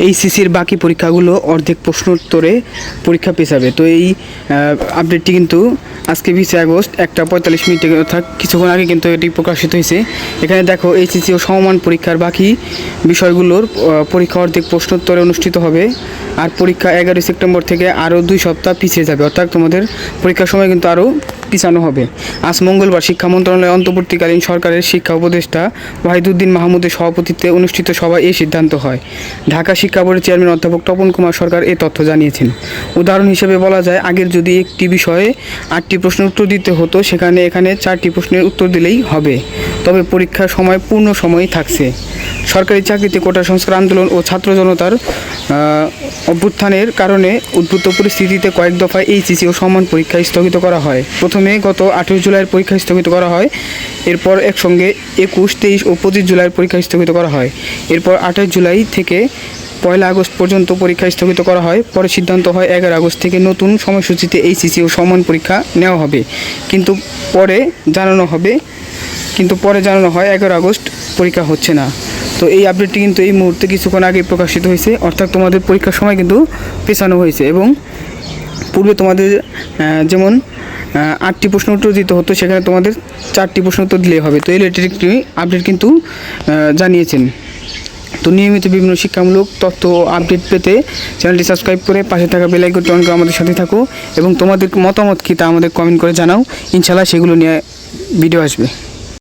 এইচএসসির বাকি পরীক্ষাগুলো অর্ধেক প্রশ্নোত্তরে পরীক্ষা পেছাবে। তো এই আপডেটটি কিন্তু আজকে 20 আগস্ট 1:45 অর্থাৎ কিছুক্ষণ আগে কিন্তু এটি প্রকাশিত হয়েছে। এখানে দেখো এইচএসসি ও সমমান পরীক্ষার বাকি বিষয়গুলোর পরীক্ষা অর্ধেক প্রশ্নোত্তরে অনুষ্ঠিত হবে। আর পরীক্ষা 11 সেপ্টেম্বর থেকে আরও 2 সপ্তাহ পিছিয়ে যাবে, অর্থাৎ তোমাদের পরীক্ষার সময় কিন্তু আরও পিছানো হবে। আজ মঙ্গলবার শিক্ষা মন্ত্রণালয়ের অন্তর্বর্তীকালীন সরকারের শিক্ষা উপদেষ্টা ওয়াহিদুদ্দিন মাহমুদের সভাপতিত্বে অনুষ্ঠিত সভায় এই সিদ্ধান্ত হয়। ঢাকা শিক্ষা বোর্ডের চেয়ারম্যান অধ্যাপক তপন কুমার সরকার এ তথ্য জানিয়েছেন। উদাহরণ হিসেবে বলা যায়, আগের যদি একটি বিষয়ে 8টি প্রশ্নের উত্তর দিতে হতো, এখানে 4টি প্রশ্নের উত্তর দিলেই হবে। তবে পরীক্ষার সময় পূর্ণ সময়ই থাকছে। সরকারি চাকরিতে কোটা সংস্কার আন্দোলন ও ছাত্র জনতার অভ্যুত্থানের কারণে উদ্ভূত পরিস্থিতিতে কয়েক দফায় এইচএসসি ও সমান পরীক্ষা স্থগিত করা হয়। প্রথমে গত 28 জুলাইয়ের পরীক্ষা স্থগিত করা হয়। এরপর একসঙ্গে 21, 23 ও 25 জুলাইয়ের পরীক্ষা স্থগিত করা হয়। এরপর 28 জুলাই থেকে 1 আগস্ট পর্যন্ত পরীক্ষা স্থগিত করা হয়। পরে সিদ্ধান্ত হয় 11 আগস্ট থেকে নতুন সময়সূচিতে এইচএসসি ও সমান পরীক্ষা নেওয়া হবে। কিন্তু পরে জানানো হয় 11 আগস্ট পরীক্ষা হচ্ছে না। তো এই আপডেটটি কিন্তু এই মুহূর্তে কিছুক্ষণ আগে প্রকাশিত হয়েছে, অর্থাৎ তোমাদের পরীক্ষার সময় কিন্তু পেছানো হয়েছে। এবং পূর্বে তোমাদের যেমন 8টি প্রশ্ন উত্তর দিতে হতো, সেখানে তোমাদের 4টি প্রশ্ন উত্তর দিলেই হবে। তো এই রিলেটেড একটি আপডেট কিন্তু জানিয়েছেন। তো নিয়মিত বিভিন্ন শিক্ষামূলক তথ্য ও আপডেট পেতে চ্যানেলটি সাবস্ক্রাইব করে পাশে থাকা বেল আইকনটি অন করে আমাদের সাথে থাকো এবং তোমাদের মতামত কী তা আমাদের কমেন্ট করে জানাও। ইনশাআল্লাহ সেগুলো নিয়ে ভিডিও আসবে।